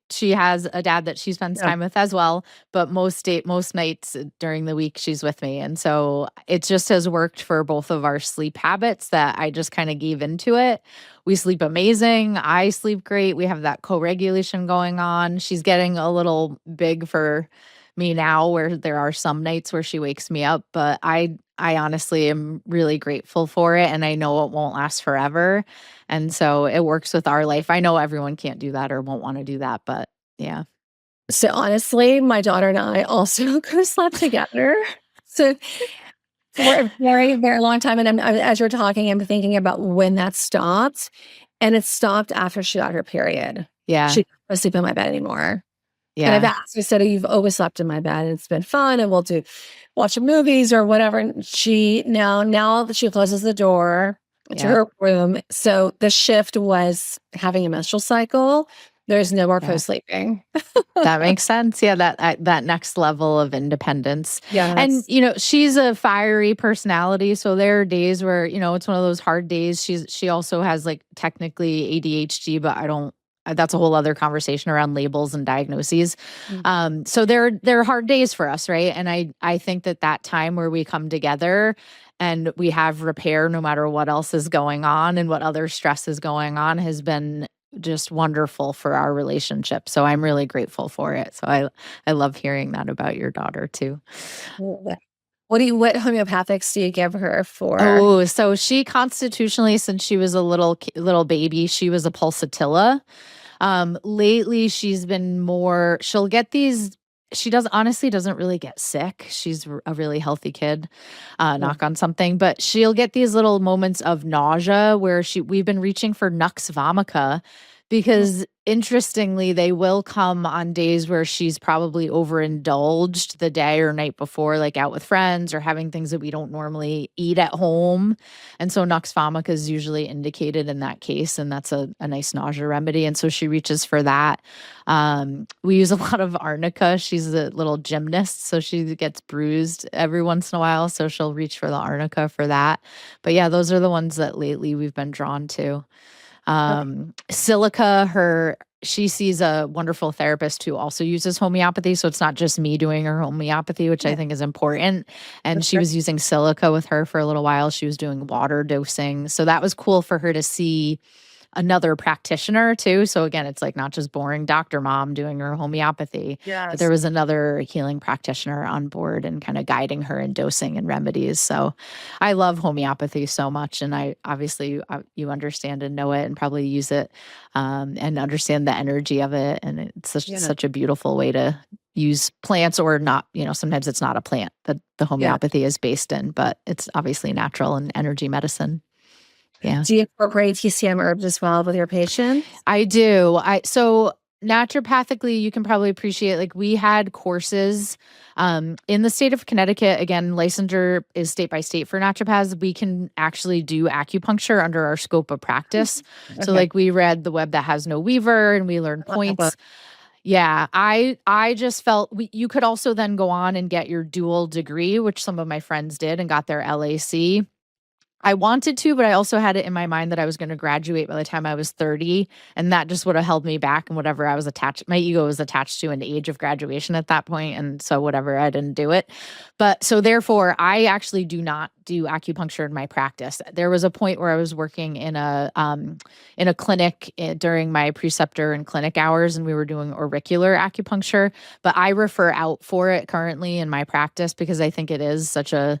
she has a dad that she spends Yeah. time with as well, but most nights during the week she's with me, and so it just has worked for both of our sleep habits that I just kind of gave into it. We sleep amazing. I sleep great. We have that co-regulation going on. She's getting a little big for me now where there are some nights where she wakes me up, but I honestly am really grateful for it, and I know it won't last forever. And so it works with our life. I know everyone can't do that or won't want to do that, but yeah. So honestly, my daughter and I also co-slept together. So for a very, very long time. And as you're talking, I'm thinking about when that stopped. And it stopped after she got her period. Yeah. She doesn't sleep in my bed anymore. And I've Yeah. asked her, said, you've always slept in my bed and it's been fun and we'll watch movies or whatever. And now that she closes the door to Yeah. her room. So the shift was having a menstrual cycle. There's no more Yeah. co-sleeping. That makes sense. Yeah, that next level of independence. Yeah. And she's a fiery personality, so there are days where, it's one of those hard days. She also has like technically ADHD, but I don't that's a whole other conversation around labels and diagnoses. So there are hard days for us, right? And I think that time where we come together and we have repair no matter what else is going on and what other stress is going on has been just wonderful for our relationship. So I'm really grateful for it. So I love hearing that about your daughter too. What homeopathics do you give her for? Oh, so she constitutionally, since she was a little baby, she was a pulsatilla. Lately she's been she'll get these. She honestly doesn't really get sick. She's a really healthy kid, knock on something, but she'll get these little moments of nausea where we've been reaching for Nux vomica because interestingly, they will come on days where she's probably overindulged the day or night before, like out with friends or having things that we don't normally eat at home. And so Nux vomica is usually indicated in that case, and that's a nice nausea remedy. And so she reaches for that. We use a lot of arnica. She's a little gymnast, so she gets bruised every once in a while. So she'll reach for the arnica for that. But yeah, those are the ones that lately we've been drawn to. Silica, she sees a wonderful therapist who also uses homeopathy. So it's not just me doing her homeopathy, which I think is important. And she was using silica with her for a little while. She was doing water dosing. So that was cool for her to see another practitioner too. So again, it's like not just boring doctor mom doing her homeopathy. Yes. But there was another healing practitioner on board and kind of guiding her in dosing and remedies. So I love homeopathy so much. And I obviously you understand and know it and probably use it and understand the energy of it. And it's such a beautiful way to use plants or not, sometimes it's not a plant that the homeopathy is based in, but it's obviously natural and energy medicine. Yeah. Do you incorporate TCM herbs as well with your patients? I do. So naturopathically, you can probably appreciate, like we had courses in the state of Connecticut. Again, licensure is state by state for naturopaths. We can actually do acupuncture under our scope of practice. Okay. So like we read The Web That Has No Weaver and we learned points. Yeah, I just felt you could also then go on and get your dual degree, which some of my friends did and got their L.A.C. I wanted to, but I also had it in my mind that I was going to graduate by the time I was 30. And that just would have held me back and whatever I was my ego was attached to an age of graduation at that point. And so whatever, I didn't do it. But so therefore I actually do not do acupuncture in my practice. There was a point where I was working in a clinic during my preceptor and clinic hours, and we were doing auricular acupuncture, but I refer out for it currently in my practice because I think it is such a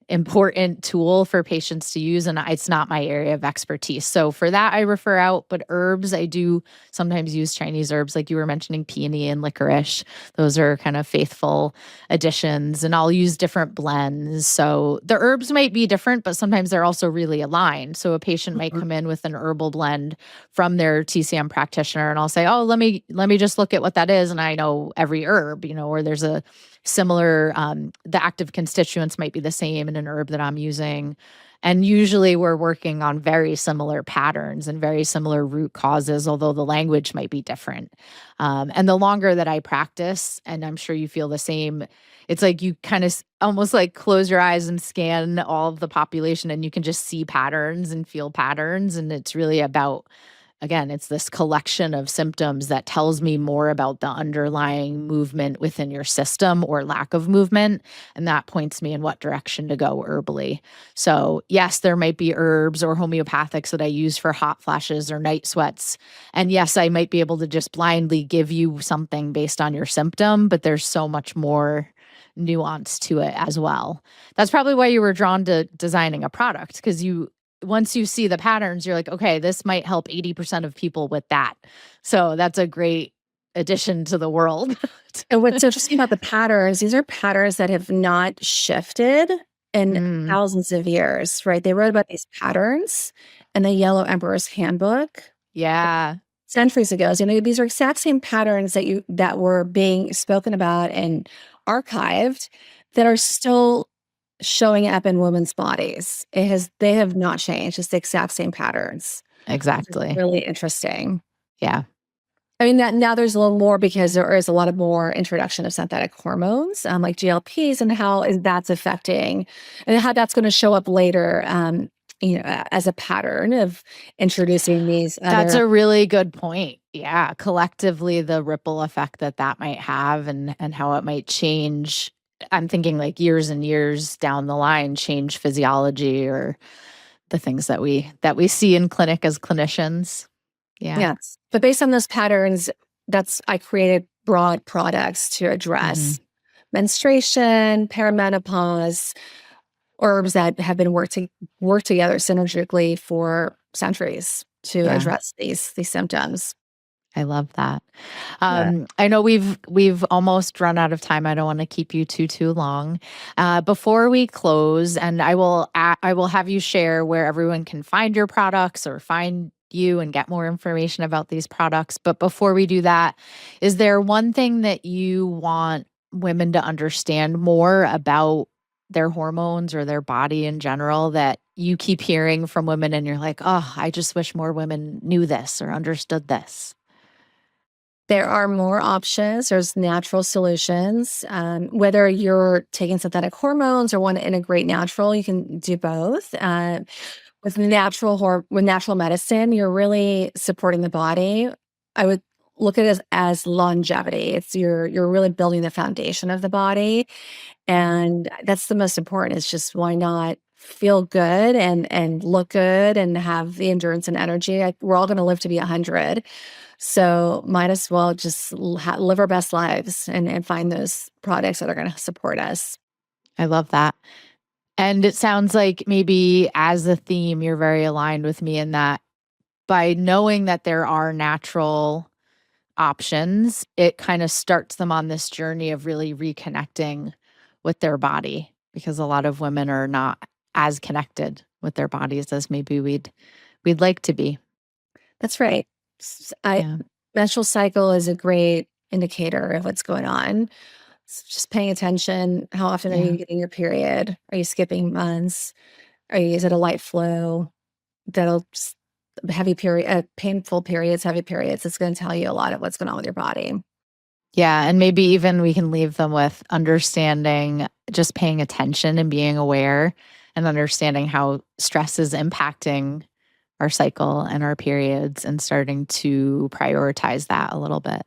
important tool for patients to use, and it's not my area of expertise. So for that, I refer out. But herbs, I do sometimes use Chinese herbs, like you were mentioning, peony and licorice. Those are kind of faithful additions, and I'll use different blends. So the herbs might be different, but sometimes they're also really aligned. So a patient might come in with an herbal blend from their TCM practitioner, and I'll say, "Oh, let me just look at what that is," and I know every herb, or there's a similar, the active constituents might be the same in an herb that I'm using. And usually we're working on very similar patterns and very similar root causes, although the language might be different. And the longer that I practice, and I'm sure you feel the same, it's like you kind of almost like close your eyes and scan all of the population, and you can just see patterns and feel patterns. And it's really about, again, it's this collection of symptoms that tells me more about the underlying movement within your system or lack of movement. And that points me in what direction to go herbally. So, yes, there might be herbs or homeopathics that I use for hot flashes or night sweats. And yes, I might be able to just blindly give you something based on your symptom, but there's so much more nuance to it as well. That's probably why you were drawn to designing a product, because once you see the patterns, you're like, okay, this might help 80% of people with that. So that's a great addition to the world. And what's interesting about the patterns, these are patterns that have not shifted in thousands of years, right? They wrote about these patterns in the Yellow Emperor's Handbook Yeah, centuries ago. So, these are exact same patterns that were being spoken about and archived that are still showing up in women's bodies. They have not changed. It's the exact same patterns. Which is exactly. really interesting. Yeah. I mean, that now there's a little more because there is a lot of more introduction of synthetic hormones, like GLPs, and that's affecting, and how that's going to show up later, as a pattern of introducing these That's other. a really good point. Yeah. Collectively, the ripple effect that might have, and how it might change. I'm thinking like years and years down the line, change physiology or the things that we see in clinic as clinicians. Yeah. Yes, but based on those patterns, I created broad products to Mhm. address menstruation, perimenopause, herbs that have been work together synergistically for centuries to Yeah. address these symptoms. I love that. Yeah. I know we've almost run out of time. I don't want to keep you too long. Before we close, and I will have you share where everyone can find your products or find you and get more information about these products. But before we do that, is there one thing that you want women to understand more about their hormones or their body in general that you keep hearing from women and you're like, oh, I just wish more women knew this or understood this? There are more options. There's natural solutions. Whether you're taking synthetic hormones or want to integrate natural, you can do both. With natural medicine, you're really supporting the body. I would look at it as longevity. You're really building the foundation of the body, and that's the most important. It's just, why not feel good and look good and have the endurance and energy? We're all going to live to be 100, so might as well just live our best lives and find those products that are going to support us. I love that. And it sounds like maybe as a theme, you're very aligned with me in that by knowing that there are natural options, it kind of starts them on this journey of really reconnecting with their body, because a lot of women are not as connected with their bodies as maybe we'd like to be. That's right. Yeah. Menstrual cycle is a great indicator of what's going on. Just paying attention. How often are Yeah. you getting your period? Are you skipping months? Is it a light flow? That'll heavy period, painful periods, heavy periods. It's going to tell you a lot of what's going on with your body. Yeah. And maybe even we can leave them with understanding, just paying attention and being aware and understanding how stress is impacting our cycle and our periods, and starting to prioritize that a little bit.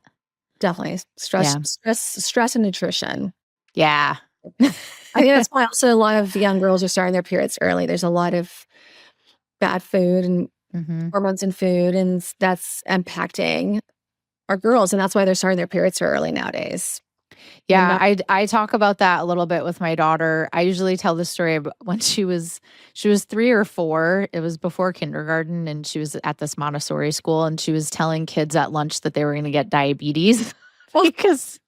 Definitely Yeah. stress and nutrition. Yeah. I think that's why also a lot of young girls are starting their periods early. There's a lot of bad food and Hmm. hormones in food, and that's impacting our girls, and that's why they're starting their periods so early nowadays. And Yeah, not, I talk about that a little bit with my daughter. I usually tell the story about when she was 3 or 4. It was before kindergarten, and she was at this Montessori school, and she was telling kids at lunch that they were going to get diabetes because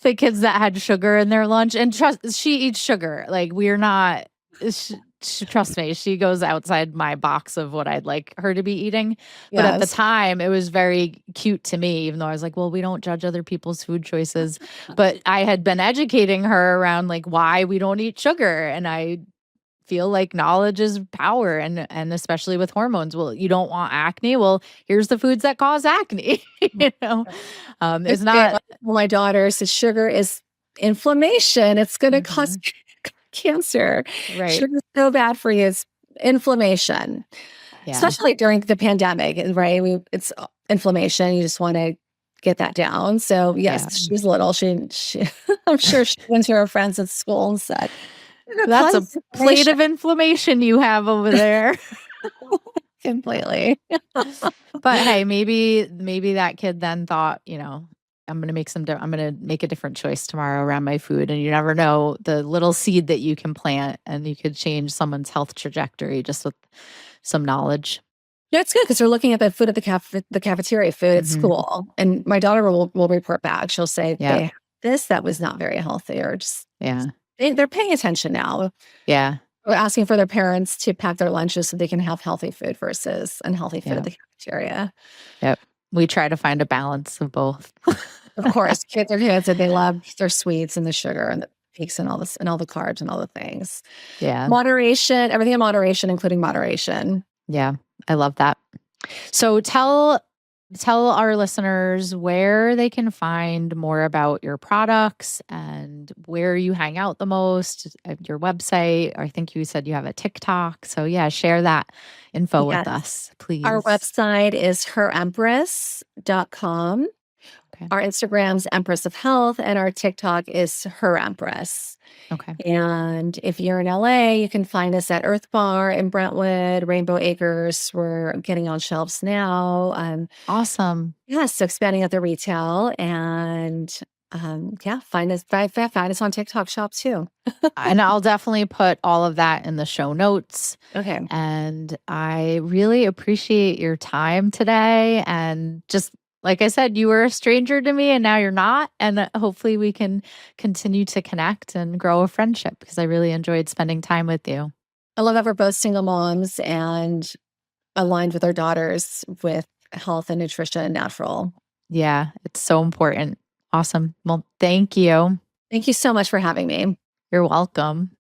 the kids that had sugar in their lunch, and trust, she eats sugar. Like, we're not, trust me, she goes outside my box of what I'd like her to be eating. But at the yes, time, it was very cute to me, even though I was like, well, we don't judge other people's food choices. But I had been educating her around like why we don't eat sugar. And I feel like knowledge is power, and especially with hormones. Well, you don't want acne. Well, here's the foods that cause acne. you know, it's yeah, not. my daughter says sugar is inflammation. It's going to cause Mhm, cancer. right. Sugar's so bad for you. It's inflammation, Yeah. especially during the pandemic, right? It's inflammation. You just want to get that down. So Yeah. yes, she was little. She I'm sure she went to her friends at school and said, "Sugar That's a causes plate inflammation." of inflammation you have over there. Completely. But hey, maybe that kid then thought, I'm gonna make a different choice tomorrow around my food. And you never know the little seed that you can plant, and you could change someone's health trajectory just with some knowledge. Yeah, it's good because they're looking at the food at the cafeteria food at Hmm. school, and my daughter will report back. She'll say Yeah. they had this that was not very healthy, or just Yeah. they're paying attention now. Yeah. We're asking for their parents to pack their lunches so they can have healthy food versus unhealthy food at Yeah. the cafeteria. Yep. We try to find a balance of both. Of course, kids are kids and they love their sweets and the sugar and the peaks and all this and all the carbs and all the things. Yeah. Moderation, everything in moderation, including moderation. Yeah. I love that. So tell our listeners where they can find more about your products and where you hang out the most, your website. I think you said you have a TikTok. So yeah, share that info with Yes. us, Our please. website is herempress.com. Okay. Our Instagram's Empress of Health, and our TikTok is Her Empress. Okay. And if you're in LA, you can find us at Earth Bar in Brentwood, Rainbow Acres. We're getting on shelves now. Awesome. Yeah, so expanding at the retail and yeah, find us on TikTok shop too. And I'll definitely put all of that in the show notes. Okay. And I really appreciate your time today. And just like I said, you were a stranger to me and now you're not. And hopefully we can continue to connect and grow a friendship because I really enjoyed spending time with you. I love that we're both single moms and aligned with our daughters with health and nutrition and natural. Yeah, it's so important. Awesome. Well, thank you. Thank you so much for having me. You're welcome.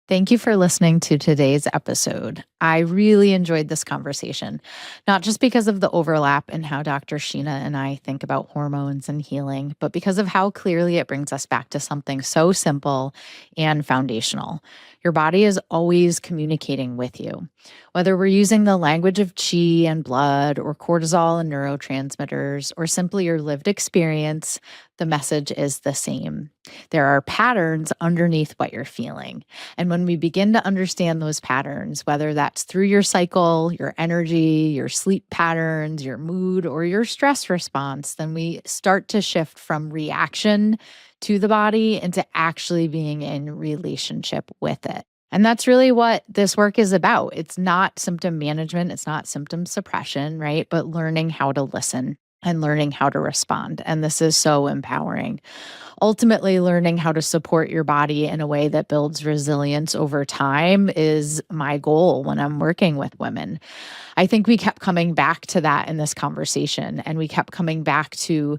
Thank you for listening to today's episode. I really enjoyed this conversation, not just because of the overlap in how Dr. Sheena and I think about hormones and healing, but because of how clearly it brings us back to something so simple and foundational. Your body is always communicating with you. Whether we're using the language of chi and blood, or cortisol and neurotransmitters, or simply your lived experience, the message is the same. There are patterns underneath what you're feeling. And when we begin to understand those patterns, whether that's through your cycle, your energy, your sleep patterns, your mood, or your stress response, then we start to shift from reaction to the body into actually being in relationship with it. And that's really what this work is about. It's not symptom management, it's not symptom suppression, right? But learning how to listen and learning how to respond. And this is so empowering. Ultimately, learning how to support your body in a way that builds resilience over time is my goal when I'm working with women. I think we kept coming back to that in this conversation, and we kept coming back to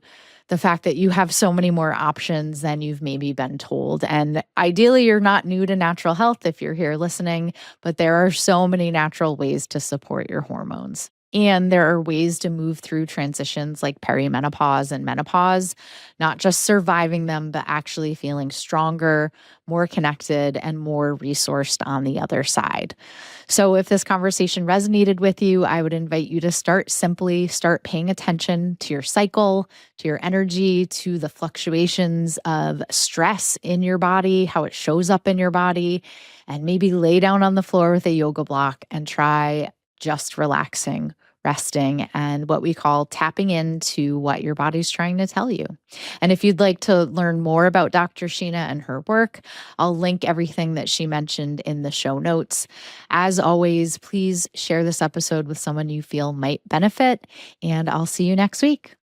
the fact that you have so many more options than you've maybe been told. And ideally, you're not new to natural health if you're here listening, but there are so many natural ways to support your hormones. And there are ways to move through transitions like perimenopause and menopause, not just surviving them, but actually feeling stronger, more connected, and more resourced on the other side. So if this conversation resonated with you, I would invite you to start paying attention to your cycle, to your energy, to the fluctuations of stress in your body, how it shows up in your body, and maybe lay down on the floor with a yoga block and try just relaxing resting, and what we call tapping into what your body's trying to tell you. And if you'd like to learn more about Dr. Sheena and her work, I'll link everything that she mentioned in the show notes. As always, please share this episode with someone you feel might benefit, and I'll see you next week.